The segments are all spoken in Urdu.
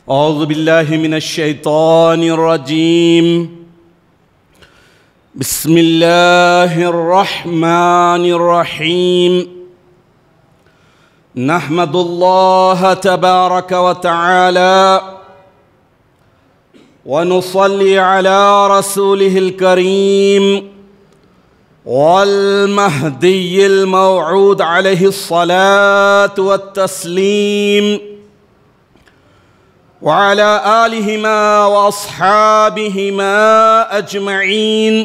اعوذ باللہ من الشیطان الرجیم بسم اللہ الرحمن الرحیم نحمد اللہ تبارک وتعالی ونصلي على رسوله الكريم والمهدي الموعود عليه الصلاة والتسليم وعلى آلهما وأصحابهما أجمعين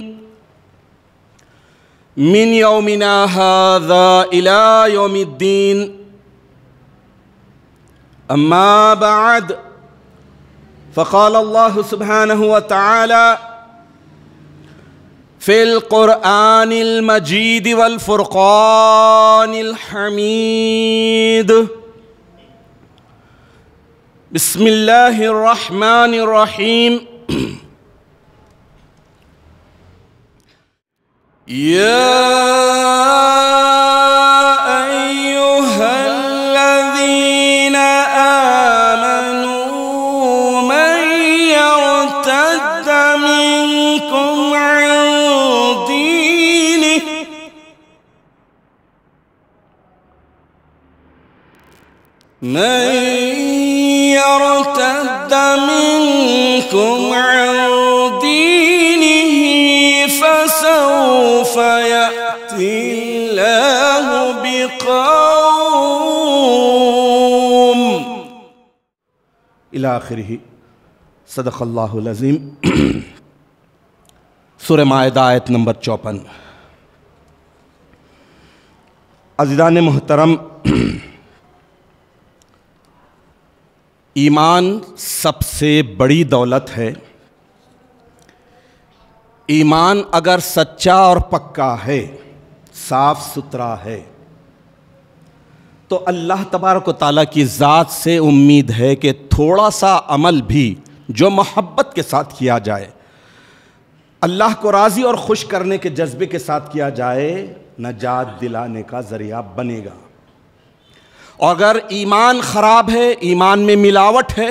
من يومنا هذا إلى يوم الدين. أما بعد، فقال الله سبحانه وتعالى في القرآن المجيد والفرقان الحميد: بسم الله الرحمن الرحيم يا أيها الذين آمنوا من يرتد منكم عن دينه فسوف يأتي الله بقوم إلى آخره. صدق اللہ العظیم. سورہ مائدہ آیت نمبر 54. عزیزان محترم، ایمان سب سے بڑی دولت ہے. ایمان اگر سچا اور پکا ہے، صاف ستھرا ہے، تو اللہ تبارک و تعالیٰ کی ذات سے امید ہے کہ تھوڑا سا عمل بھی جو محبت کے ساتھ کیا جائے، اللہ کو راضی اور خوش کرنے کے جذبے کے ساتھ کیا جائے، نجات دلانے کا ذریعہ بنے گا. اور اگر ایمان خراب ہے، ایمان میں ملاوٹ ہے،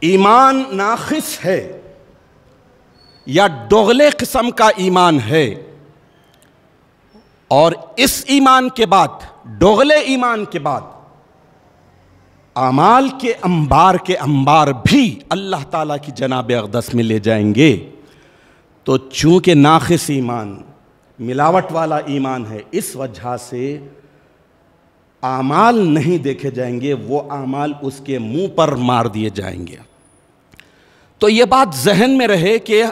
ایمان ناقص ہے یا دوغلے قسم کا ایمان ہے، اور اس ایمان کے بعد، دوغلے ایمان کے بعد، اعمال کے انبار بھی اللہ تعالیٰ کی جناب اقدس میں لے جائیں گے، تو چونکہ ناقص ایمان، ملاوٹ والا ایمان ہے، اس وجہ سے اعمال نہیں دیکھے جائیں گے، وہ اعمال اس کے منہ پر مار دیے جائیں گے. تو یہ بات ذہن میں رہے کہ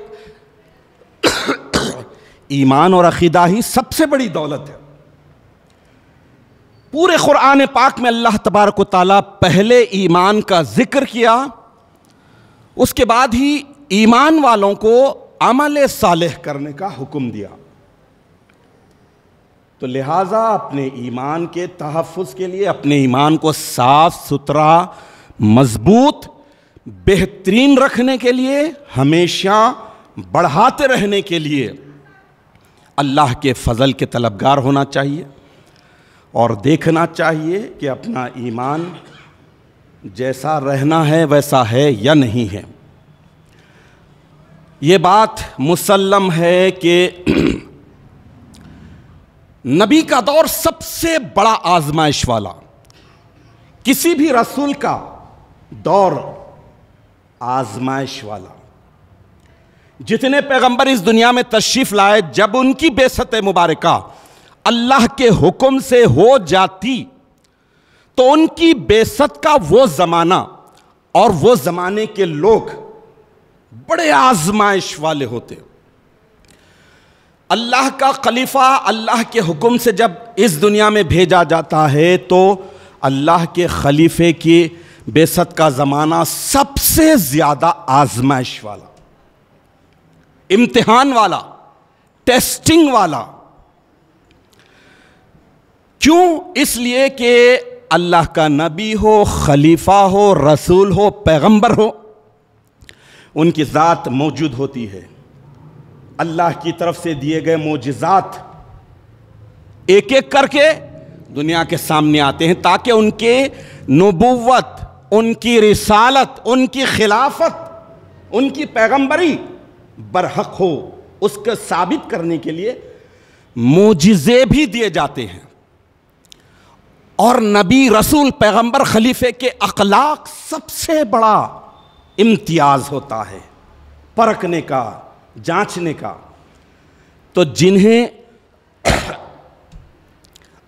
ایمان اور عقیدہ ہی سب سے بڑی دولت ہے. پورے قرآن پاک میں اللہ تبارک و تعالیٰ پہلے ایمان کا ذکر کیا، اس کے بعد ہی ایمان والوں کو عمل صالح کرنے کا حکم دیا. تو لہٰذا اپنے ایمان کے تحفظ کے لیے، اپنے ایمان کو صاف ستھرا، مضبوط، بہترین رکھنے کے لیے، ہمیشہ بڑھاتے رہنے کے لیے اللہ کے فضل کے طلبگار ہونا چاہیے، اور دیکھنا چاہیے کہ اپنا ایمان جیسا رہنا ہے ویسا ہے یا نہیں ہے. یہ بات مسلم ہے کہ نبی کا دور سب سے بڑا آزمائش والا، کسی بھی رسول کا دور آزمائش والا. جتنے پیغمبر اس دنیا میں تشریف لائے، جب ان کی بعثت مبارکہ اللہ کے حکم سے ہو جاتی تو ان کی بعثت کا وہ زمانہ اور وہ زمانے کے لوگ بڑے آزمائش والے ہوتے. اللہ کا خلیفہ اللہ کے حکم سے جب اس دنیا میں بھیجا جاتا ہے تو اللہ کے خلیفے کی بعثت کا زمانہ سب سے زیادہ آزمائش والا، امتحان والا، ٹیسٹنگ والا. کیوں؟ اس لیے کہ اللہ کا نبی ہو، خلیفہ ہو، رسول ہو، پیغمبر ہو، ان کی ذات موجود ہوتی ہے. اللہ کی طرف سے دیے گئے معجزات ایک ایک کر کے دنیا کے سامنے آتے ہیں تاکہ ان کے نبوت ان کی رسالت، ان کی خلافت، ان کی پیغمبری برحق ہو، اس کو ثابت کرنے کے لیے معجزے بھی دیے جاتے ہیں۔ اور نبی، رسول، پیغمبر، خلیفے کے اخلاق سب سے بڑا امتیاز ہوتا ہے پرکھنے کا، جانچنے کا۔ تو جنہیں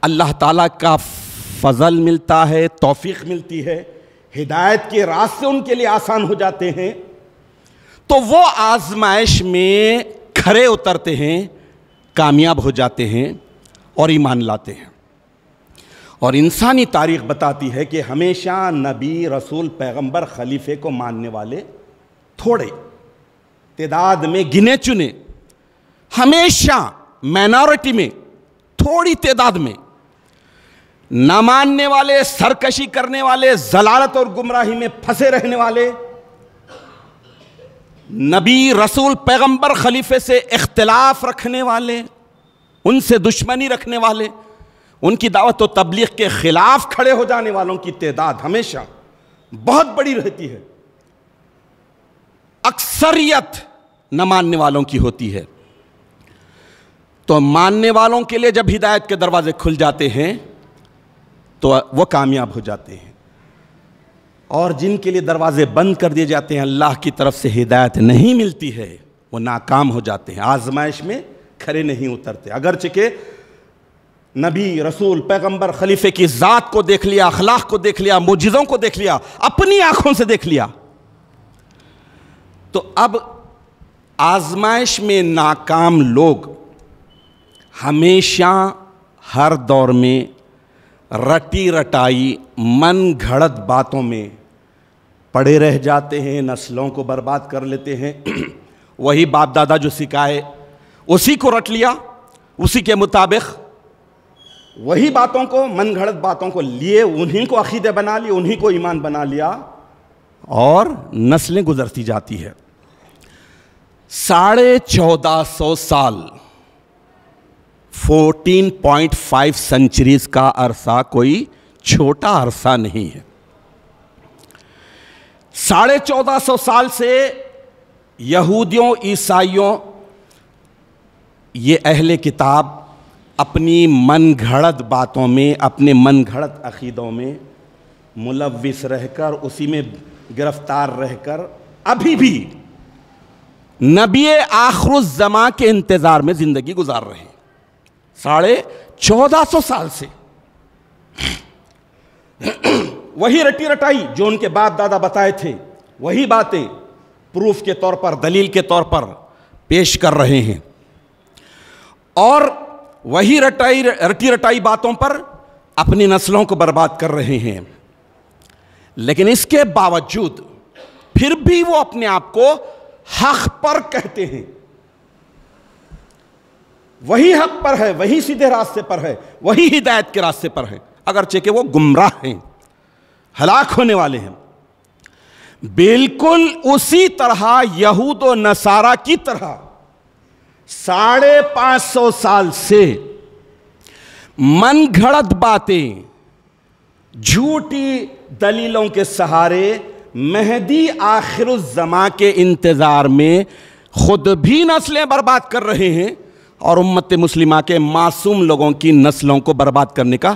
اللہ تعالیٰ کا فضل ملتا ہے، توفیق ملتی ہے، ہدایت کے راستے ان کے لیے آسان ہو جاتے ہیں، تو وہ آزمائش میں کھرے اترتے ہیں، کامیاب ہو جاتے ہیں اور ایمان لاتے ہیں۔ اور انسانی تاریخ بتاتی ہے کہ ہمیشہ نبی، رسول، پیغمبر، خلیفے کو ماننے والے تھوڑے تعداد میں، گنے چنے، ہمیشہ مائنورٹی میں، تھوڑی تعداد میں نہ ماننے والے، سرکشی کرنے والے، ضلالت اور گمراہی میں پھنسے رہنے والے، نبی، رسول، پیغمبر، خلیفے سے اختلاف رکھنے والے، ان سے دشمنی رکھنے والے، ان کی دعوت و تبلیغ کے خلاف کھڑے ہو جانے والوں کی تعداد ہمیشہ بہت بڑی رہتی ہے، اکثریت نہ ماننے والوں کی ہوتی ہے۔ تو ماننے والوں کے لیے جب ہدایت کے دروازے کھل جاتے ہیں تو وہ کامیاب ہو جاتے ہیں، اور جن کے لیے دروازے بند کر دیے جاتے ہیں، اللہ کی طرف سے ہدایت نہیں ملتی ہے، وہ ناکام ہو جاتے ہیں، آزمائش میں کھرے نہیں اترتے۔ اگرچہ کہ نبی، رسول، پیغمبر، خلیفے کی ذات کو دیکھ لیا، اخلاق کو دیکھ لیا، معجزوں کو دیکھ لیا، اپنی آنکھوں سے دیکھ لیا، تو اب آزمائش میں ناکام لوگ ہمیشہ ہر دور میں رٹی رٹائی، من گھڑت باتوں میں پڑے رہ جاتے ہیں، نسلوں کو برباد کر لیتے ہیں۔ وہی باپ دادا جو سکھائے اسی کو رٹ لیا، اسی کے مطابق وہی باتوں کو، من گھڑت باتوں کو لیے، انہی کو عقیدے بنا لیے، انہی کو ایمان بنا لیا، اور نسلیں گزرتی جاتی ہے۔ 1450 سال، 14.5 سنچریز کا عرصہ کوئی چھوٹا عرصہ نہیں ہے۔ 1450 سال سے یہودیوں، عیسائیوں، یہ اہل کتاب اپنی من گھڑت باتوں میں، اپنے من گھڑت عقیدوں میں ملوث رہ کر، اسی میں گرفتار رہ کر، ابھی بھی نبی آخر الزماں کے انتظار میں زندگی گزار رہے ہیں۔ 1450 سال سے وہی رٹی رٹائی جو ان کے باپ دادا بتائے تھے، وہی باتیں پروف کے طور پر، دلیل کے طور پر پیش کر رہے ہیں، اور وہی رٹی رٹائی باتوں پر اپنی نسلوں کو برباد کر رہے ہیں۔ لیکن اس کے باوجود پھر بھی وہ اپنے آپ کو حق پر کہتے ہیں، وہی حق پر ہے، وہی سیدھے راستے پر ہے، وہی ہدایت کے راستے پر ہے، اگرچہ کہ وہ گمراہ ہیں، ہلاک ہونے والے ہیں۔ بالکل اسی طرح یہود و نصارہ کی طرح 550 سال سے من گھڑت باتیں، جھوٹی دلیلوں کے سہارے مہدی آخر الزماں کے انتظار میں خود بھی نسلیں برباد کر رہے ہیں، اور امت مسلمہ کے معصوم لوگوں کی نسلوں کو برباد کرنے کا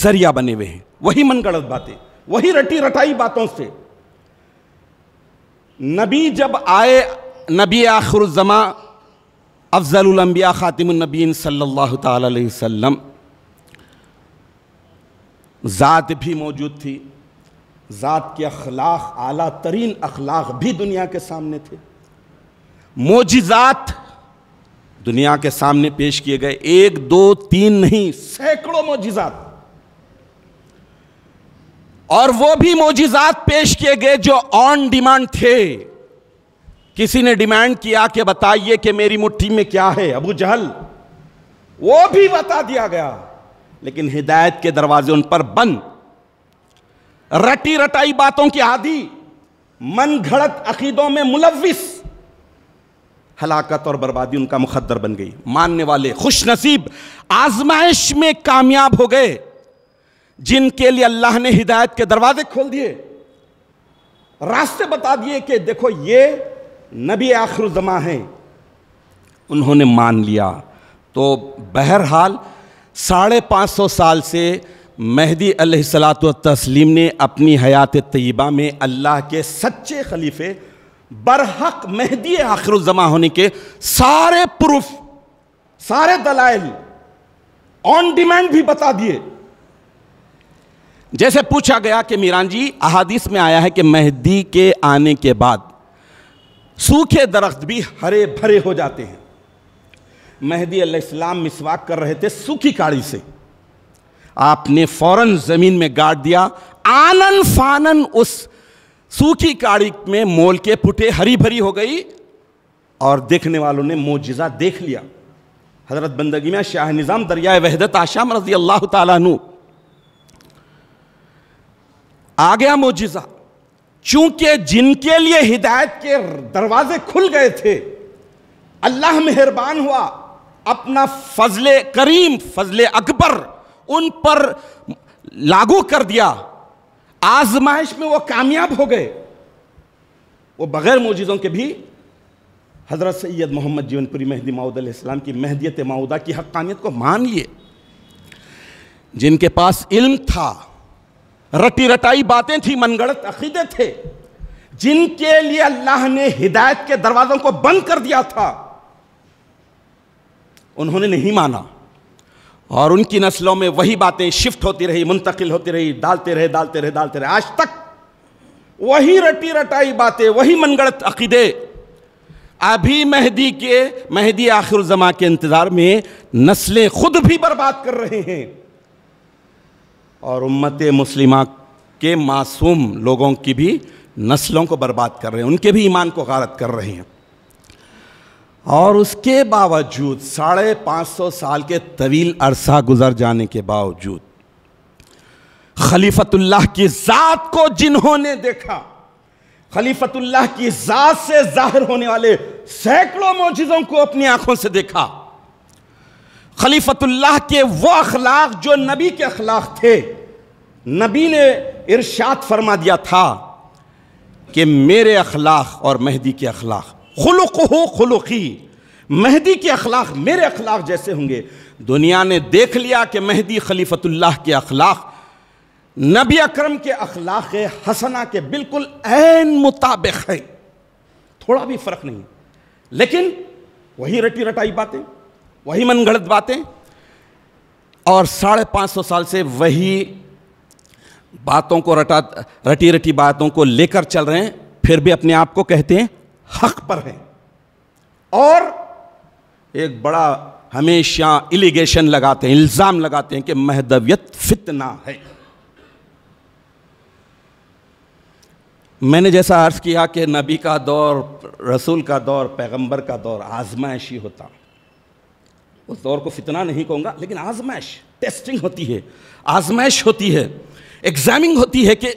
ذریعہ بنے ہوئے ہیں۔ وہی من گھڑت باتیں، وہی رٹی رٹائی باتوں سے۔ نبی جب آئے، نبی آخر الزماں، افضل الانبیاء، خاتم النبیین صلی اللہ تعالی علیہ وسلم، ذات بھی موجود تھی، ذات کے اخلاق، اعلیٰ ترین اخلاق بھی دنیا کے سامنے تھے، معجزات دنیا کے سامنے پیش کیے گئے، 1 2 3 نہیں، سینکڑوں معجزات، اور وہ بھی معجزات پیش کیے گئے جو آن ڈیمانڈ تھے۔ کسی نے ڈیمانڈ کیا کہ بتائیے کہ میری مٹھی میں کیا ہے، ابو جہل، وہ بھی بتا دیا گیا، لیکن ہدایت کے دروازے ان پر بند، رٹی رٹائی باتوں کی عادی، من گھڑت عقیدوں میں ملوث، ہلاکت اور بربادی ان کا مخدر بن گئی۔ ماننے والے خوش نصیب آزمائش میں کامیاب ہو گئے، جن کے لیے اللہ نے ہدایت کے دروازے کھول دیے، راستے بتا دیے کہ دیکھو یہ نبی آخر الزماں ہیں، انہوں نے مان لیا۔ تو بہرحال 550 سال سے مہدی علیہ الصلوۃ والتسلیم نے اپنی حیات طیبہ میں اللہ کے سچے خلیفے برحق مہدی آخر الزماں ہونے کے سارے پروف، سارے دلائل آن ڈیمانڈ بھی بتا دیے۔ جیسے پوچھا گیا کہ میران جی احادیث میں آیا ہے کہ مہدی کے آنے کے بعد سوکھے درخت بھی ہرے بھرے ہو جاتے ہیں۔ مہدی علیہ السلام مسواک کر رہے تھے سوکھی کاڑی سے، آپ نے فوراً زمین میں گاڑ دیا، آنن فانن اس سوکھی کاڑی میں مول کے پھٹے ہری بھری ہو گئی، اور دیکھنے والوں نے معجزہ دیکھ لیا۔ حضرت بندگی میں شاہ نظام دریائے وحدت آشام رضی اللہ تعالیٰ عنہ، آ گیا معجزہ۔ چونکہ جن کے لیے ہدایت کے دروازے کھل گئے تھے، اللہ مہربان ہوا، اپنا فضل کریم، فضل اکبر ان پر لاگو کر دیا، آزمائش میں وہ کامیاب ہو گئے۔ وہ بغیر معجزوں کے بھی حضرت سید محمد جیون پوری مہدی موعود علیہ السلام کی مہدیت موعودہ کی حقانیت کو مان لیے۔ جن کے پاس علم تھا، رٹی رٹائی باتیں تھی، من گڑت عقیدے تھے، جن کے لیے اللہ نے ہدایت کے دروازوں کو بند کر دیا تھا، انہوں نے نہیں مانا، اور ان کی نسلوں میں وہی باتیں شفٹ ہوتی رہی، منتقل ہوتی رہی، ڈالتے رہے آج تک وہی رٹی رٹائی باتیں، وہی من گڑت عقیدے۔ ابھی مہدی آخر الزماں کے انتظار میں نسلیں خود بھی برباد کر رہے ہیں، اور امت مسلمہ کے معصوم لوگوں کی بھی نسلوں کو برباد کر رہے ہیں، ان کے بھی ایمان کو غارت کر رہے ہیں۔ اور اس کے باوجود 550 سال کے طویل عرصہ گزر جانے کے باوجود خلیفۃ اللہ کی ذات کو جنہوں نے دیکھا، خلیفۃ اللہ کی ذات سے ظاہر ہونے والے سینکڑوں معجزوں کو اپنی آنکھوں سے دیکھا، خلیفۃ اللہ کے وہ اخلاق جو نبی کے اخلاق تھے، نبی نے ارشاد فرما دیا تھا کہ میرے اخلاق اور مہدی کے اخلاق خلقہ خلقی، مہدی کے اخلاق میرے اخلاق جیسے ہوں گے۔ دنیا نے دیکھ لیا کہ مہدی خلیفۃ اللہ کے اخلاق نبی اکرم کے اخلاق حسنہ کے بالکل عین مطابق ہے، تھوڑا بھی فرق نہیں، لیکن وہی رٹی رٹائی باتیں، وہی من گھڑت باتیں، اور 550 سال سے وہی باتوں کو رٹی باتوں کو لے کر چل رہے ہیں، پھر بھی اپنے آپ کو کہتے ہیں حق پر ہیں، اور ایک بڑا ہمیشہ الیگیشن لگاتے ہیں، الزام لگاتے ہیں کہ مہدویت فتنہ ہے۔ میں نے جیسا عرض کیا کہ نبی کا دور، رسول کا دور، پیغمبر کا دور آزمائشی ہوتا، اس دور کو فتنہ نہیں کہوں گا، لیکن آزمائش، ٹیسٹنگ ہوتی ہے، آزمائش ہوتی ہے، ایگزامنگ ہوتی ہے کہ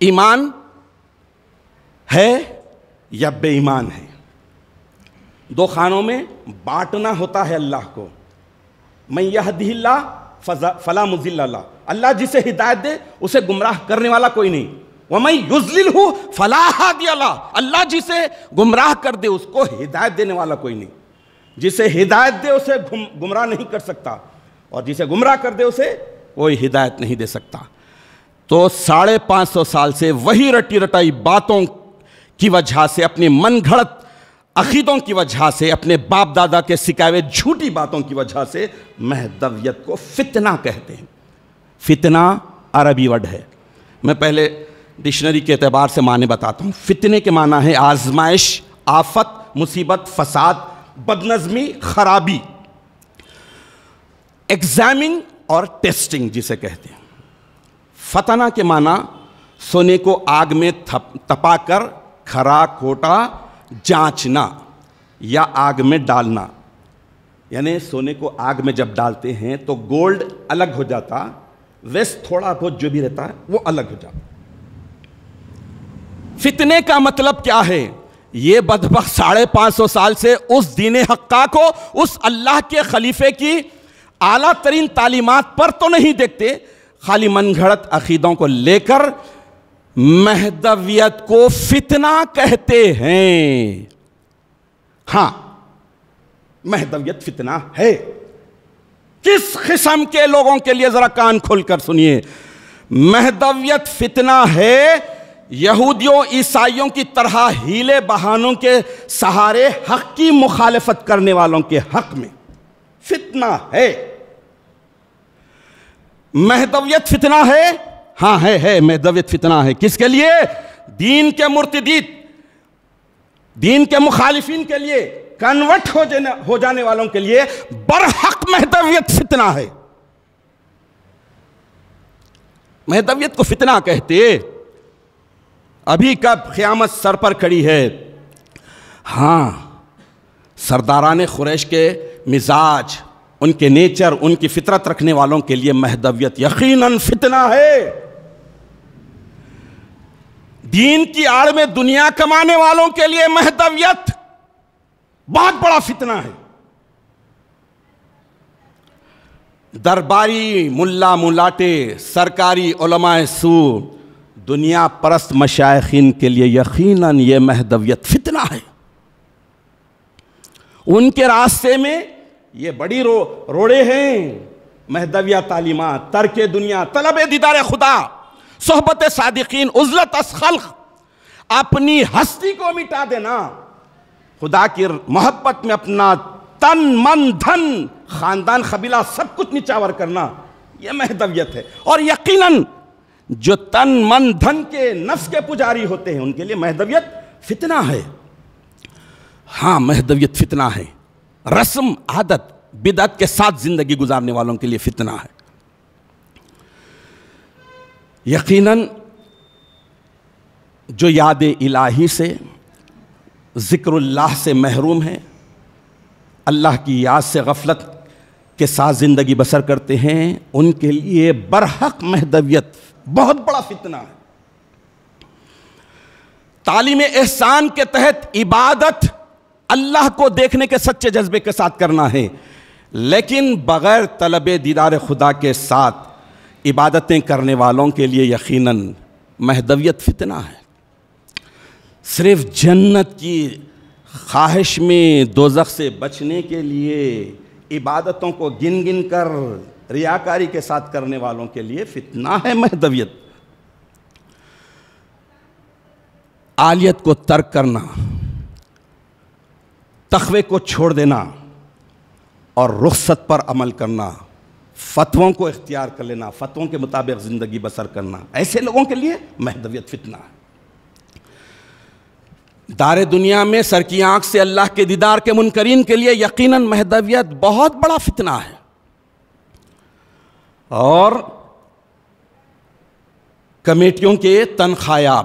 ایمان ہے یا بے ایمان ہے۔ دو خانوں میں بانٹنا ہوتا ہے اللہ کو، من یہدہ اللہ فلا مضل لہ، اللہ جسے ہدایت دے اسے گمراہ کرنے والا کوئی نہیں، وَمَن يُضْلِلْهُ فَلَا هَادِيَ لَهُ، اللہ جسے گمراہ کر دے اس کو ہدایت دینے والا کوئی نہیں، جسے ہدایت دے اسے گمراہ نہیں کر سکتا، اور جسے گمراہ کر دے اسے کوئی ہدایت نہیں دے سکتا۔ تو 550 سال سے وہی رٹی رٹائی باتوں کی وجہ سے، اپنی من گھڑت عقیدوں کی وجہ سے، اپنے باپ دادا کے سکھائے ہوئے جھوٹی باتوں کی وجہ سے مہدویت کو فتنہ کہتے ہیں۔ فتنہ عربی ورڈ ہے، میں پہلے ڈکشنری کے اعتبار سے معنی بتاتا ہوں۔ فتنے کے معنی ہے آزمائش، آفت، مصیبت، فساد، بدنظمی، خرابی۔ ایگزامنگ اور ٹیسٹنگ جسے کہتے ہیں۔ فتنہ کے معنی سونے کو آگ میں تپا کر کھرا کھوٹا جانچنا یا آگ میں ڈالنا، یعنی سونے کو آگ میں جب ڈالتے ہیں تو گولڈ الگ ہو جاتا، ویسٹ تھوڑا بہت جو بھی رہتا ہے وہ الگ ہو جاتا۔ فتنے کا مطلب کیا ہے؟ یہ بدبخت 550 سال سے اس دین حقہ کو، اس اللہ کے خلیفے کی اعلیٰ ترین تعلیمات پر تو نہیں دیکھتے، خالی من گھڑت عقیدوں کو لے کر مہدویت کو فتنہ کہتے ہیں۔ ہاں، مہدویت فتنہ ہے۔ کس قسم کے لوگوں کے لیے؟ ذرا کان کھول کر سنیے۔ مہدویت فتنہ ہے یہودیوں عیسائیوں کی طرح ہیلے بہانوں کے سہارے حق کی مخالفت کرنے والوں کے حق میں فتنہ ہے۔ مہدویت فتنہ ہے؟ ہاں ہے، مہدویت فتنہ ہے۔ کس کے لیے؟ دین کے مرتدین، دین کے مخالفین کے لیے، کنورٹ ہو جانے والوں کے لیے برحق مہدویت فتنہ ہے۔ مہدویت کو فتنہ کہتے؟ ابھی کب قیامت سر پر کھڑی ہے۔ ہاں، سرداران قریش کے مزاج، ان کے نیچر، ان کی فطرت رکھنے والوں کے لیے مہدویت یقیناً فتنہ ہے۔ دین کی آڑ میں دنیا کمانے والوں کے لیے مہدویت بہت بڑا فتنہ ہے۔ درباری ملا ملاٹے، سرکاری علماء سو، دنیا پرست مشائخین کے لیے یقیناً یہ مہدویت فتنہ ہے۔ ان کے راستے میں یہ بڑی روڑے ہیں، مہدویہ تعلیمات، ترک دنیا، طلب دیدار خدا، صحبت صادقین، عزلت از خلق، اپنی ہستی کو مٹا دینا، خدا کی محبت میں اپنا تن من دھن خاندان قبیلہ سب کچھ نچاور کرنا، یہ مہدویت ہے۔ اور یقیناً جو تن من دھن کے نفس کے پجاری ہوتے ہیں ان کے لیے مہدویت فتنہ ہے۔ ہاں، مہدویت فتنہ ہے۔ رسم عادت بدعت کے ساتھ زندگی گزارنے والوں کے لیے فتنہ ہے۔ یقیناً جو یاد الہی سے، ذکر اللہ سے محروم ہیں، اللہ کی یاد سے غفلت کے ساتھ زندگی بسر کرتے ہیں، ان کے لیے برحق مہدویت بہت بڑا فتنہ ہے۔ تعلیم احسان کے تحت عبادت اللہ کو دیکھنے کے سچے جذبے کے ساتھ کرنا ہے، لیکن بغیر طلب دیدار خدا کے ساتھ عبادتیں کرنے والوں کے لیے یقیناً مہدویت فتنہ ہے۔ صرف جنت کی خواہش میں دوزخ سے بچنے کے لیے عبادتوں کو گن گن کر ریاکاری کے ساتھ کرنے والوں کے لیے فتنہ ہے مہدویت۔ عالیت کو ترک کرنا، تقوی کو چھوڑ دینا اور رخصت پر عمل کرنا، فتووں کو اختیار کر لینا، فتووں کے مطابق زندگی بسر کرنا، ایسے لوگوں کے لیے مہدویت فتنہ ہے۔ دار دنیا میں سر کی آنکھ سے اللہ کے دیدار کے منکرین کے لیے یقیناً مہدویت بہت بڑا فتنہ ہے۔ اور کمیٹیوں کے تنخواہ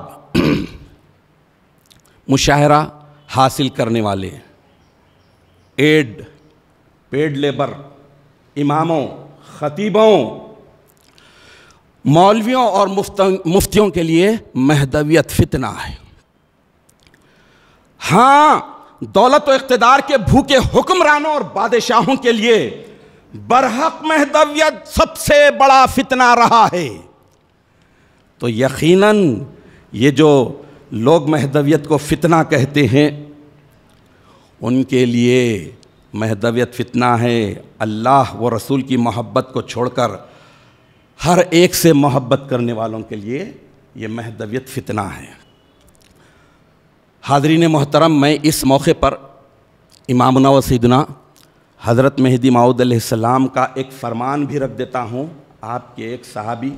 مشاہرہ حاصل کرنے والے، پیڈ لیبر، اماموں، خطیبوں، مولویوں اور مفتیوں کے لیے مہدویت فتنہ ہے۔ ہاں، دولت و اقتدار کے بھوکے حکمرانوں اور بادشاہوں کے لیے برحق مہدویت سب سے بڑا فتنہ رہا ہے۔ تو یقیناً یہ جو لوگ مہدویت کو فتنہ کہتے ہیں ان کے لیے مہدویت فتنہ ہے۔ اللہ و رسول کی محبت کو چھوڑ کر ہر ایک سے محبت کرنے والوں کے لیے یہ مہدویت فتنہ ہے۔ حاضرین محترم، میں اس موقع پر امامنا و سیدنا حضرت مہدی موعود علیہ السلام کا ایک فرمان بھی رکھ دیتا ہوں۔ آپ کے ایک صحابی،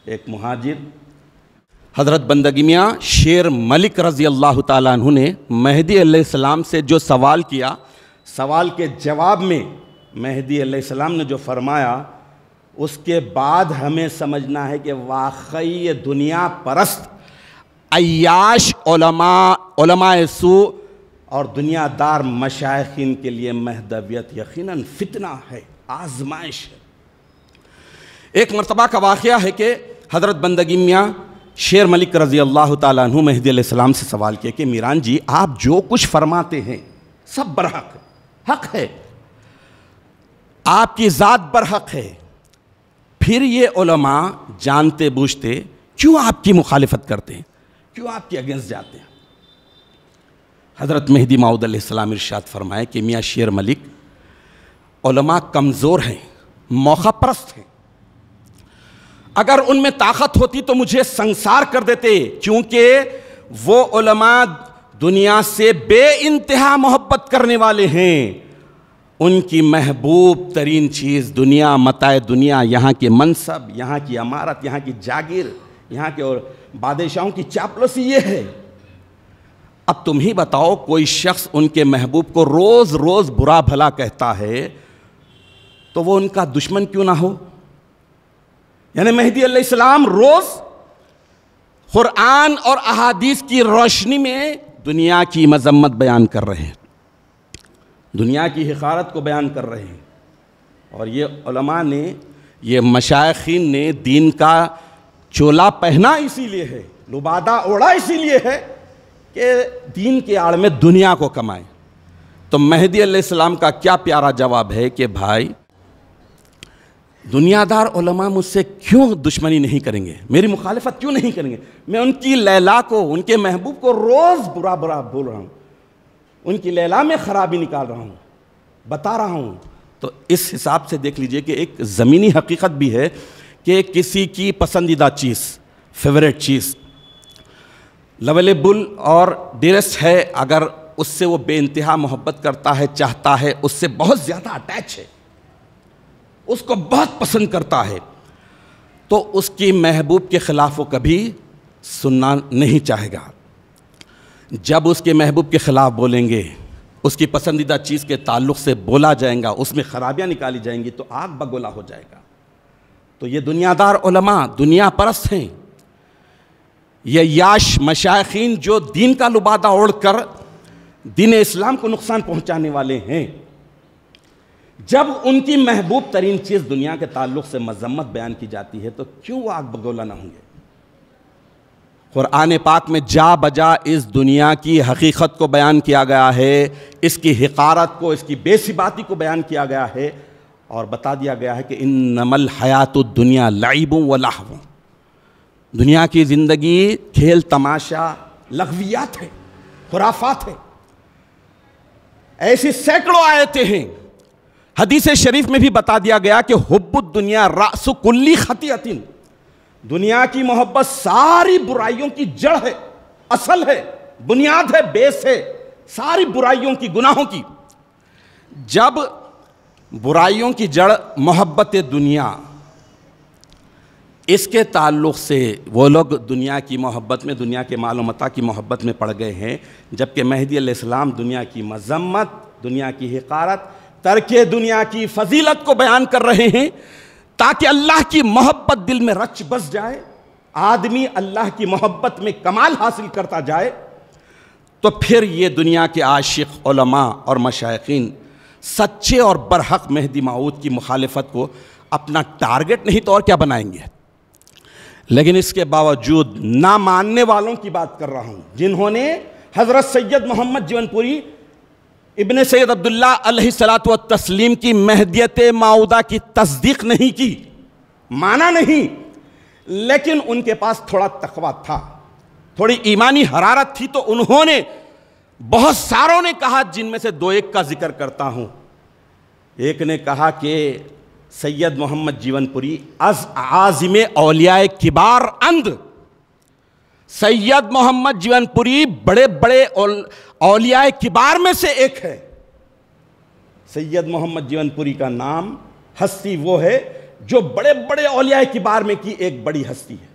ایک مہاجر، حضرت بندگی میاں شیر ملک رضی اللہ تعالیٰ عنہ نے مہدی علیہ السلام سے جو سوال کیا، سوال کے جواب میں مہدی علیہ السلام نے جو فرمایا، اس کے بعد ہمیں سمجھنا ہے کہ واقعی یہ دنیا پرست عیاش علماء سو اور دنیا دار مشائخین کے لیے مہدویت یقیناً فتنہ ہے، آزمائش ہے۔ ایک مرتبہ کا واقعہ ہے کہ حضرت بندگی میاں شیر ملک رضی اللہ تعالیٰ عنہ مہدی علیہ السلام سے سوال کیا کہ میران جی، آپ جو کچھ فرماتے ہیں سب برحق ہے، حق ہے، آپ کی ذات برحق ہے، پھر یہ علماء جانتے بوجھتے کیوں آپ کی مخالفت کرتے ہیں؟ کیوں آپ کے اگینسٹ جاتے ہیں؟ حضرت مہدی موعود علیہ السلام ارشاد فرمائے کہ میاں شیر ملک، علماء کمزور ہیں، موقع پرست ہیں، اگر ان میں طاقت ہوتی تو مجھے سنسار کر دیتے، کیونکہ وہ علماء دنیا سے بے انتہا محبت کرنے والے ہیں، ان کی محبوب ترین چیز دنیا، متاع دنیا، یہاں کے منصب، یہاں کی عمارت، یہاں کی جاگیر، یہاں کے اور بادشاہوں کی چاپلوسی یہ ہے۔ اب تم ہی بتاؤ، کوئی شخص ان کے محبوب کو روز روز برا بھلا کہتا ہے تو وہ ان کا دشمن کیوں نہ ہو؟ یعنی مہدی علیہ السلام روز قرآن اور احادیث کی روشنی میں دنیا کی مذمت بیان کر رہے ہیں، دنیا کی حقارت کو بیان کر رہے ہیں، اور یہ علماء نے، یہ مشائخین نے دین کا چولا پہنا اسی لیے ہے، لبادہ اوڑھا اسی لیے ہے کہ دین کے آڑ میں دنیا کو کمائیں۔ تو مہدی علیہ السلام کا کیا پیارا جواب ہے کہ بھائی، دنیا دار علماء مجھ سے کیوں دشمنی نہیں کریں گے، میری مخالفت کیوں نہیں کریں گے؟ میں ان کی لیلا کو، ان کے محبوب کو روز برا برا بول رہا ہوں، ان کی لیلا میں خرابی نکال رہا ہوں، بتا رہا ہوں۔ تو اس حساب سے دیکھ لیجئے کہ ایک زمینی حقیقت بھی ہے کہ کسی کی پسندیدہ چیز، فیوریٹ چیز لیولیبل اور ڈیرسٹ ہے، اگر اس سے وہ بے انتہا محبت کرتا ہے، چاہتا ہے، اس سے بہت زیادہ اٹیچ ہے، اس کو بہت پسند کرتا ہے، تو اس کی محبوب کے خلاف وہ کبھی سننا نہیں چاہے گا۔ جب اس کے محبوب کے خلاف بولیں گے، اس کی پسندیدہ چیز کے تعلق سے بولا جائے گا، اس میں خرابیاں نکالی جائیں گی، تو آگ بگولا ہو جائے گا۔ تو یہ دنیا دار علماء دنیا پرست ہیں، یہ یاش مشائخین جو دین کا لبادہ اوڑھ کر دین اسلام کو نقصان پہنچانے والے ہیں، جب ان کی محبوب ترین چیز دنیا کے تعلق سے مذمت بیان کی جاتی ہے تو کیوں وہ آگ بگولا نہ ہوں گے؟ قرآن پاک میں جا بجا اس دنیا کی حقیقت کو بیان کیا گیا ہے، اس کی حقارت کو، اس کی بے ثباتی کو بیان کیا گیا ہے، اور بتا دیا گیا ہے کہ انما الحیات الدنیا لعب و لہو، دنیا کی زندگی کھیل تماشا، لغویات ہے، خرافات ہے۔ ایسی سینکڑوں آیتیں ہیں۔ حدیث شریف میں بھی بتا دیا گیا کہ حب الدنیا رأس کلی خطیئۃ، دنیا کی محبت ساری برائیوں کی جڑ ہے، اصل ہے، بنیاد ہے، بیس ہے ساری برائیوں کی، گناہوں کی۔ جب برائیوں کی جڑ محبت دنیا، اس کے تعلق سے وہ لوگ دنیا کی محبت میں، دنیا کے مال و متاع کی محبت میں پڑ گئے ہیں، جبکہ مہدی علیہ السلام دنیا کی مذمت، دنیا کی حقارت، ترک دنیا کی فضیلت کو بیان کر رہے ہیں، تاکہ اللہ کی محبت دل میں رچ بس جائے، آدمی اللہ کی محبت میں کمال حاصل کرتا جائے، تو پھر یہ دنیا کے عاشق علماء اور مشائخین سچے اور برحق مہدی موعود کی مخالفت کو اپنا ٹارگٹ نہیں تو اور کیا بنائیں گے؟ لیکن اس کے باوجود نہ ماننے والوں کی بات کر رہا ہوں، جنہوں نے حضرت سید محمد جیون پوری ابن سید عبداللہ علیہ الصلوۃ والتسلیم کی مہدیت موعودہ کی تصدیق نہیں کی، مانا نہیں، لیکن ان کے پاس تھوڑا تقویٰ تھا، تھوڑی ایمانی حرارت تھی، تو انہوں نے، بہت ساروں نے کہا، جن میں سے دو ایک کا ذکر کرتا ہوں۔ ایک نے کہا کہ سید محمد جیون پوری از عازم اولیاء کبار اند، سید محمد جیون پوری بڑے بڑے اولیاء کبار میں سے ایک ہے۔ سید محمد جیون پوری کا نام، ہستی وہ ہے جو بڑے بڑے اولیاء کبار میں کی ایک بڑی ہستی ہے۔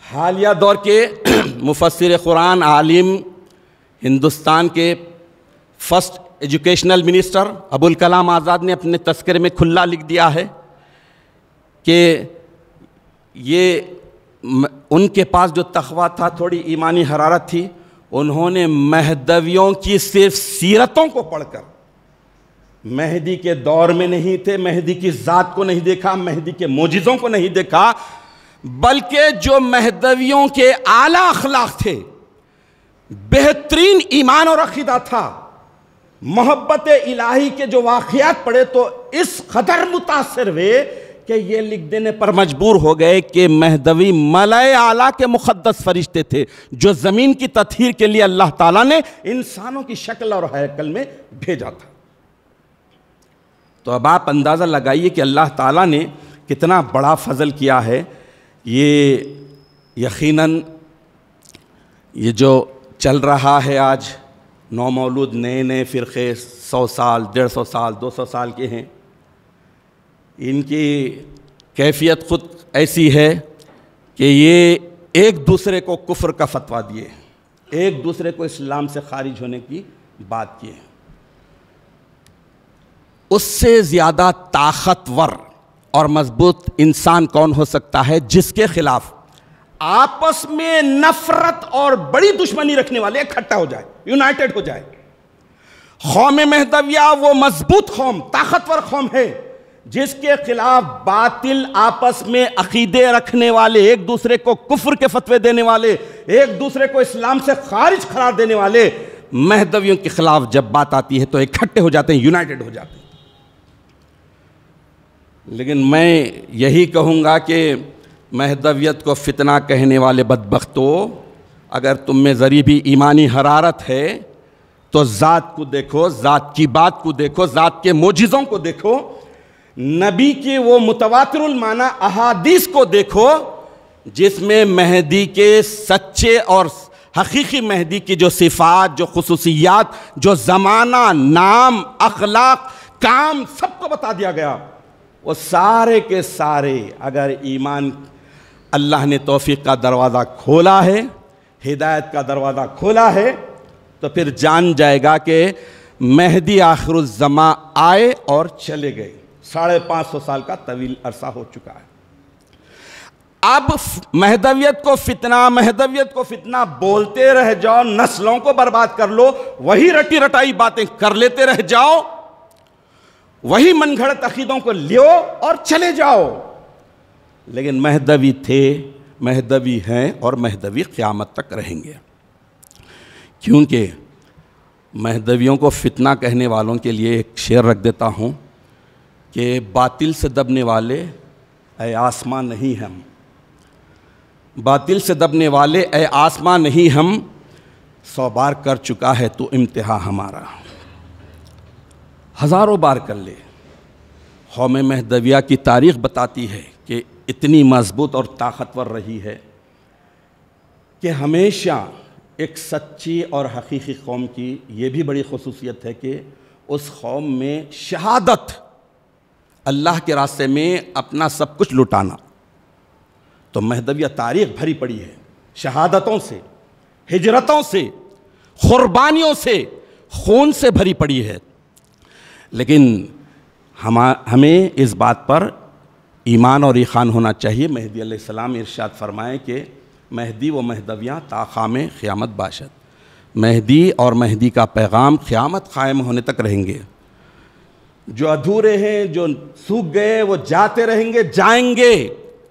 حالیہ دور کے مفسر قرآن، عالم، ہندوستان کے first educational minister Abul Kalam Azad نے اپنے تذکرے میں کھلا لکھ دیا ہے کہ یہ ان کے پاس جو تقویٰ تھا، تھوڑی ایمانی حرارت تھی، انہوں نے مہدویوں کی صرف سیرتوں کو پڑھ کر، مہدی کے دور میں نہیں تھے، مہدی کی ذات کو نہیں دیکھا، مہدی کے معجزوں کو نہیں دیکھا، بلکہ جو مہدویوں کے اعلیٰ اخلاق تھے، بہترین ایمان اور عقیدہ تھا، محبت الہی کے جو واقعات پڑھے تو اس قدر متاثر ہوئے کہ کہ یہ لکھ دینے پر مجبور ہو گئے کہ مہدوی ملائے اعلیٰ کے مقدس فرشتے تھے جو زمین کی تطہیر کے لیے اللہ تعالیٰ نے انسانوں کی شکل اور ہیکل میں بھیجا تھا۔ تو اب آپ اندازہ لگائیے کہ اللہ تعالیٰ نے کتنا بڑا فضل کیا ہے۔ یہ یقیناً یہ جو چل رہا ہے آج نو مولود نئے نئے فرقے 100 سال 150 سال 200 سال کے ہیں، ان کی کیفیت خود ایسی ہے کہ یہ ایک دوسرے کو کفر کا فتویٰ دیے، ایک دوسرے کو اسلام سے خارج ہونے کی بات کیے۔ اس سے زیادہ طاقتور اور مضبوط انسان کون ہو سکتا ہے جس کے خلاف آپس میں نفرت اور بڑی دشمنی رکھنے والے اکٹھا ہو جائے، یونائٹڈ ہو جائے۔ قوم مہدویہ وہ مضبوط قوم، طاقتور قوم ہے جس کے خلاف باطل آپس میں عقیدے رکھنے والے، ایک دوسرے کو کفر کے فتوے دینے والے، ایک دوسرے کو اسلام سے خارج قرار دینے والے مہدویوں کے خلاف جب بات آتی ہے تو اکٹھے ہو جاتے ہیں، یونائٹڈ ہو جاتے ہیں۔ لیکن میں یہی کہوں گا کہ مہدویت کو فتنہ کہنے والے بدبختو، اگر تم میں ذری بھی ایمانی حرارت ہے تو ذات کو دیکھو، ذات کی بات کو دیکھو، ذات کے معجزوں کو دیکھو، نبی کے وہ متواتر المعنی احادیث کو دیکھو جس میں مہدی کے سچے اور حقیقی مہدی کی جو صفات، جو خصوصیات، جو زمانہ، نام، اخلاق، کام سب کو بتا دیا گیا۔ وہ سارے کے سارے اگر ایمان اللہ نے توفیق کا دروازہ کھولا ہے، ہدایت کا دروازہ کھولا ہے، تو پھر جان جائے گا کہ مہدی آخر الزماں آئے اور چلے گئے۔ 550 سال کا طویل عرصہ ہو چکا ہے۔ اب مہدویت کو فتنہ بولتے رہ جاؤ، نسلوں کو برباد کر لو، وہی رٹی رٹائی باتیں کر لیتے رہ جاؤ، وہی من گھڑت عقیدوں کو لیو اور چلے جاؤ۔ لیکن مہدوی تھے، مہدوی ہیں اور مہدوی قیامت تک رہیں گے، کیونکہ مہدویوں کو فتنہ کہنے والوں کے لیے ایک شعر رکھ دیتا ہوں کہ باطل سے دبنے والے اے آسمان نہیں ہم، باطل سے دبنے والے اے آسمان نہیں ہم، 100 بار کر چکا ہے تو امتحان ہمارا، ہزاروں بار کر لے۔ قوم مہدویہ کی تاریخ بتاتی ہے کہ اتنی مضبوط اور طاقتور رہی ہے کہ ہمیشہ ایک سچی اور حقیقی قوم کی یہ بھی بڑی خصوصیت ہے کہ اس قوم میں شہادت، اللہ کے راستے میں اپنا سب کچھ لٹانا۔ تو مہدویہ تاریخ بھری پڑی ہے شہادتوں سے، ہجرتوں سے، قربانیوں سے، خون سے بھری پڑی ہے۔ لیکن ہمیں اس بات پر ایمان اور ایقان ہونا چاہیے۔ مہدی علیہ السلام ارشاد فرمائے کہ مہدی و مہدویاں تا قیام قیامت باشد، مہدی اور مہدی کا پیغام قیامت قائم ہونے تک رہیں گے۔ جو ادھورے ہیں، جو سوکھ گئے، وہ جاتے رہیں گے، جائیں گے،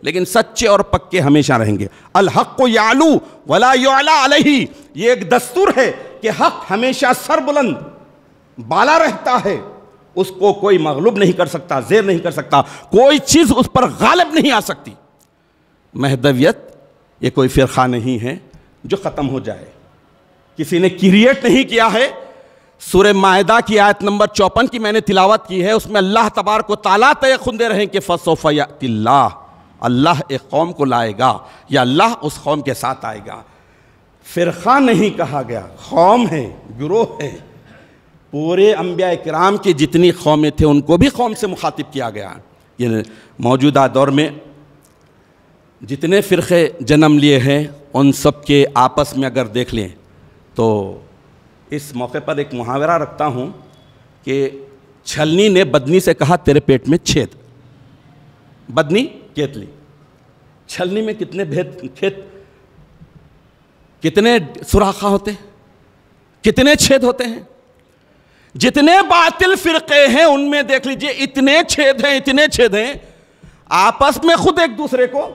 لیکن سچے اور پکے ہمیشہ رہیں گے۔ الحق یعلو ولا یعلی علیہ، یہ ایک دستور ہے کہ حق ہمیشہ سر بلند بالا رہتا ہے، اس کو کوئی مغلوب نہیں کر سکتا، زیر نہیں کر سکتا، کوئی چیز اس پر غالب نہیں آ سکتی۔ مہدویت یہ کوئی فرقہ نہیں ہے جو ختم ہو جائے، کسی نے کریٹ نہیں کیا ہے۔ سورہ مائدہ کی آیت نمبر 54 کی میں نے تلاوت کی ہے، اس میں اللہ تبارک و تعالیٰ تیقن دے رہے ہیں کہ فَسَوْفَ يَأْتِ اللَّهُ، اللہ ایک قوم کو لائے گا یا اللہ اس قوم کے ساتھ آئے گا۔ فرقہ نہیں کہا گیا، قوم ہے، گروہ ہے۔ پورے انبیاء کرام کی جتنی قومیں تھے ان کو بھی قوم سے مخاطب کیا گیا۔ یہ موجودہ دور میں جتنے فرقے جنم لیے ہیں ان سب کے آپس میں اگر دیکھ لیں تو اس موقع پر ایک محاورہ رکھتا ہوں کہ چھلنی نے بدنی سے کہا تیرے پیٹ میں چھید، بدنی کیتلی، چھلنی میں کتنے کتنے سوراخ ہوتے ہیں، کتنے چھید ہوتے ہیں۔ جتنے باطل فرقے ہیں ان میں دیکھ لیجئے اتنے چھید ہیں، آپس میں خود ایک دوسرے کو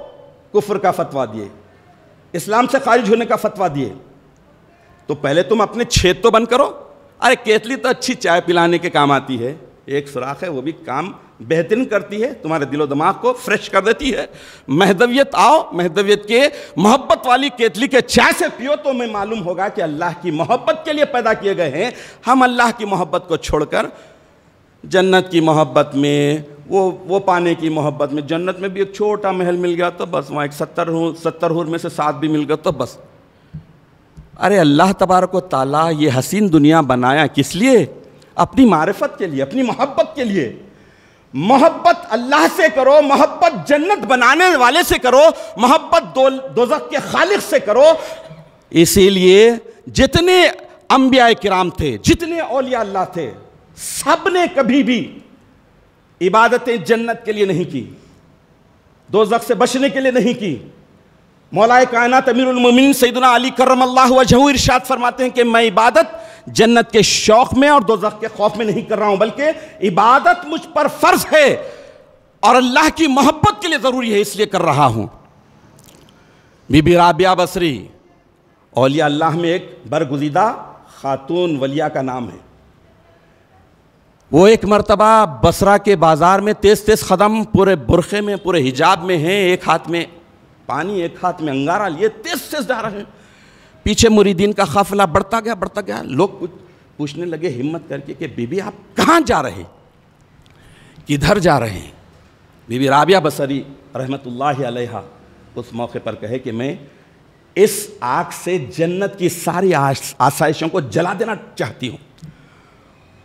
کفر کا فتویٰ دیے، اسلام سے خارج ہونے کا فتویٰ دیے۔ تو پہلے تم اپنے چھید تو بند کرو۔ ارے کیتلی تو اچھی چائے پلانے کے کام آتی ہے، ایک سوراخ ہے، وہ بھی کام بہترین کرتی ہے، تمہارے دل و دماغ کو فریش کر دیتی ہے۔ مہدویت آؤ، مہدویت کے محبت والی کیتلی کے چائے سے پیو تو میں معلوم ہوگا کہ اللہ کی محبت کے لیے پیدا کیے گئے ہیں۔ ہم اللہ کی محبت کو چھوڑ کر جنت کی محبت میں، وہ پانے کی محبت میں، جنت میں بھی ایک چھوٹا محل مل گیا تو بس، وہاں ایک 70 حور میں سے 7 بھی مل گیا تو بس۔ ارے اللہ تبارک و تعالیٰ یہ حسین دنیا بنایا کس لیے؟ اپنی معرفت کے لیے، اپنی محبت کے لیے۔ محبت اللہ سے کرو، محبت جنت بنانے والے سے کرو، محبت دوزخ کے خالق سے کرو۔ اسی لیے جتنے انبیاء کرام تھے، جتنے اولیاء اللہ تھے، سب نے کبھی بھی عبادتیں جنت کے لیے نہیں کی، دوزخ سے بچنے کے لیے نہیں کی۔ مولا کائنات امیر المومنین سیدنا علی کرم اللہ وجہہ ارشاد فرماتے ہیں کہ میں عبادت جنت کے شوق میں اور دوزخ کے خوف میں نہیں کر رہا ہوں، بلکہ عبادت مجھ پر فرض ہے اور اللہ کی محبت کے لیے ضروری ہے، اس لیے کر رہا ہوں۔ بی بی رابعہ بصری اولیاء اللہ میں ایک برگزیدہ خاتون ولیہ کا نام ہے۔ وہ ایک مرتبہ بصرہ کے بازار میں تیز قدم، پورے برقعے میں، پورے حجاب میں ہیں، ایک ہاتھ میں پانی ایک ہاتھ میں انگارہ لیے تیز جا رہے ہیں۔ پیچھے مریدین کا قافلہ بڑھتا گیا، لوگ پوچھنے لگے ہمت کر کے کہ بی بی آپ کہاں جا رہے ہیں، کدھر جا رہے ہیں؟ بی بی رابعہ بصری رحمت اللہ علیہا اس موقع پر کہے کہ میں اس آگ سے جنت کی ساری آسائشوں کو جلا دینا چاہتی ہوں،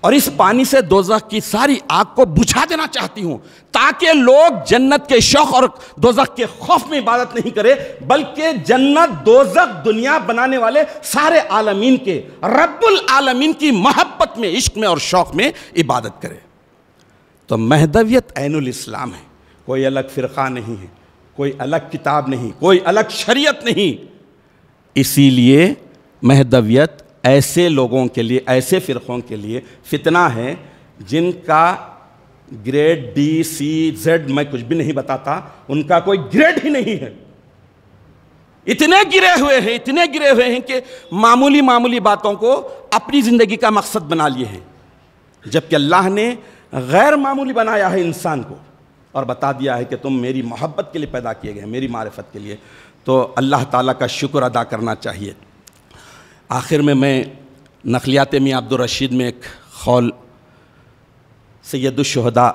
اور اس پانی سے دوزخ کی ساری آگ کو بجھا دینا چاہتی ہوں، تاکہ لوگ جنت کے شوق اور دوزخ کے خوف میں عبادت نہیں کرے، بلکہ جنت دوزخ دنیا بنانے والے سارے عالمین کے رب العالمین کی محبت میں، عشق میں اور شوق میں عبادت کرے۔ تو مہدویت عین الاسلام ہے، کوئی الگ فرقہ نہیں ہے، کوئی الگ کتاب نہیں، کوئی الگ شریعت نہیں۔ اسی لیے مہدویت ایسے لوگوں کے لیے، ایسے فرقوں کے لیے فتنہ ہے جن کا گریڈ ڈی سی زیڈ میں کچھ بھی نہیں بتاتا، ان کا کوئی گریڈ ہی نہیں ہے۔ اتنے گرے ہوئے ہیں کہ معمولی باتوں کو اپنی زندگی کا مقصد بنا لیے ہیں، جبکہ اللہ نے غیر معمولی بنایا ہے انسان کو اور بتا دیا ہے کہ تم میری محبت کے لیے پیدا کیے گئے ہیں، میری معرفت کے لیے۔ تو اللہ تعالیٰ کا شکر ادا کرنا چاہیے۔ آخر میں نقلیات میاں عبدالرشید میں ایک قول سید الشہداء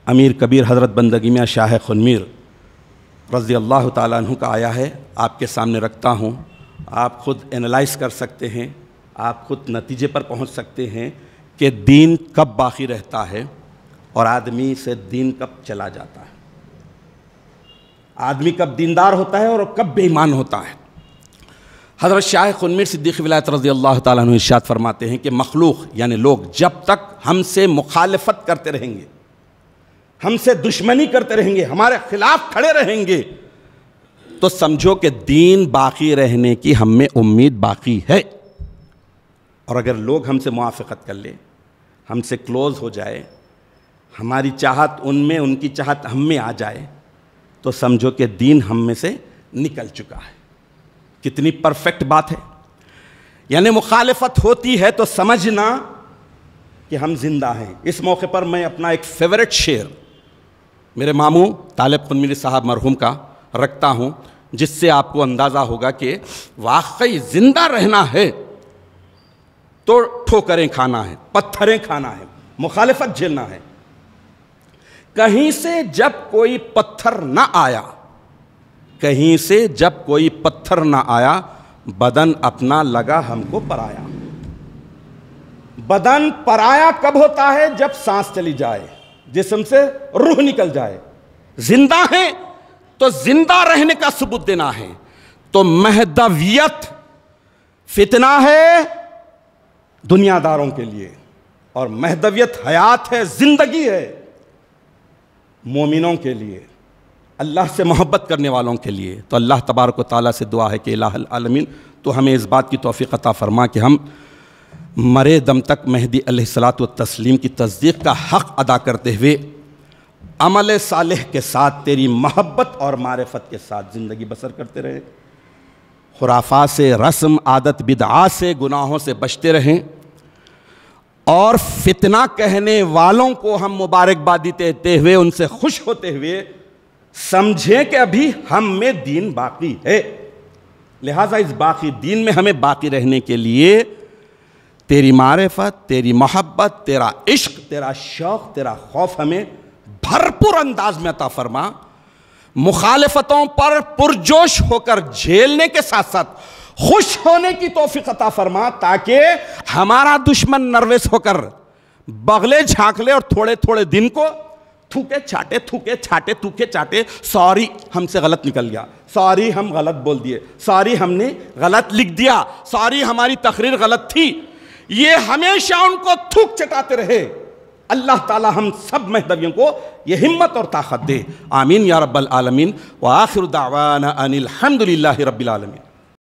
امیر کبیر حضرت بندگی میاں شاہ خنمیر رضی اللہ تعالیٰ عنہ کا آیا ہے، آپ کے سامنے رکھتا ہوں۔ آپ خود انالائز کر سکتے ہیں، آپ خود نتیجے پر پہنچ سکتے ہیں کہ دین کب باقی رہتا ہے اور آدمی سے دین کب چلا جاتا ہے، آدمی کب دیندار ہوتا ہے اور کب بے ایمان ہوتا ہے۔ حضرت شاہ خنمیر صدیق ولایت رضی اللہ تعالیٰ عنہ ارشاد فرماتے ہیں کہ مخلوق یعنی لوگ جب تک ہم سے مخالفت کرتے رہیں گے، ہم سے دشمنی کرتے رہیں گے، ہمارے خلاف کھڑے رہیں گے، تو سمجھو کہ دین باقی رہنے کی ہم میں امید باقی ہے۔ اور اگر لوگ ہم سے موافقت کر لیں، ہم سے کلوز ہو جائے، ہماری چاہت ان میں، ان کی چاہت ہم میں آ جائے، تو سمجھو کہ دین ہم میں سے نکل چکا ہے۔ کتنی پرفیکٹ بات ہے۔ یعنی مخالفت ہوتی ہے تو سمجھنا کہ ہم زندہ ہیں۔ اس موقع پر میں اپنا ایک فیورٹ شعر میرے ماموں طالب خنمیری صاحب مرحوم کا رکھتا ہوں، جس سے آپ کو اندازہ ہوگا کہ واقعی زندہ رہنا ہے تو ٹھوکریں کھانا ہے، پتھریں کھانا ہے، مخالفت جھیلنا ہے۔ کہیں سے جب کوئی پتھر نہ آیا، کہیں سے جب کوئی پتھر نہ آیا، بدن اپنا لگا ہم کو پرایا۔ بدن پرایا کب ہوتا ہے؟ جب سانس چلی جائے، جسم سے روح نکل جائے۔ زندہ ہیں تو زندہ رہنے کا ثبوت دینا ہے۔ تو مہدویت فتنہ ہے دنیا داروں کے لیے، اور مہدویت حیات ہے، زندگی ہے مومنوں کے لیے، اللہ سے محبت کرنے والوں کے لیے۔ تو اللہ تبارک و تعالیٰ سے دعا ہے کہ الہ العالمین تو ہمیں اس بات کی توفیق عطا فرما کہ ہم مرے دم تک مہدی علیہ الصلوۃ والتسلیم کی تصدیق کا حق ادا کرتے ہوئے عمل صالح کے ساتھ تیری محبت اور معرفت کے ساتھ زندگی بسر کرتے رہیں، خرافات سے، رسم عادت بدعات سے، گناہوں سے بچتے رہیں، اور فتنہ کہنے والوں کو ہم مبارکبادی دیتے ہوئے ان سے خوش ہوتے ہوئے سمجھیں کہ ابھی ہم میں دین باقی ہے، لہٰذا اس باقی دین میں ہمیں باقی رہنے کے لیے تیری معرفت، تیری محبت، تیرا عشق، تیرا شوق، تیرا خوف ہمیں بھرپور انداز میں عطا فرما، مخالفتوں پر پرجوش ہو کر جھیلنے کے ساتھ ساتھ خوش ہونے کی توفیق عطا فرما، تاکہ ہمارا دشمن نروس ہو کر بغلے جھانک لے اور تھوڑے تھوڑے دن کو تھوکے چاٹے، سوری ہم سے غلط نکل گیا، سوری ہم غلط بول دیے، سوری ہم نے غلط لکھ دیا، سوری ہماری تقریر غلط تھی، یہ ہمیشہ ان کو تھوک چٹاتے رہے۔ اللہ تعالی ہم سب مہدویوں کو یہ ہمت اور طاقت دے، آمین یا رب العالمین، وآخر دعوانا ان الحمدللہ رب العالمین۔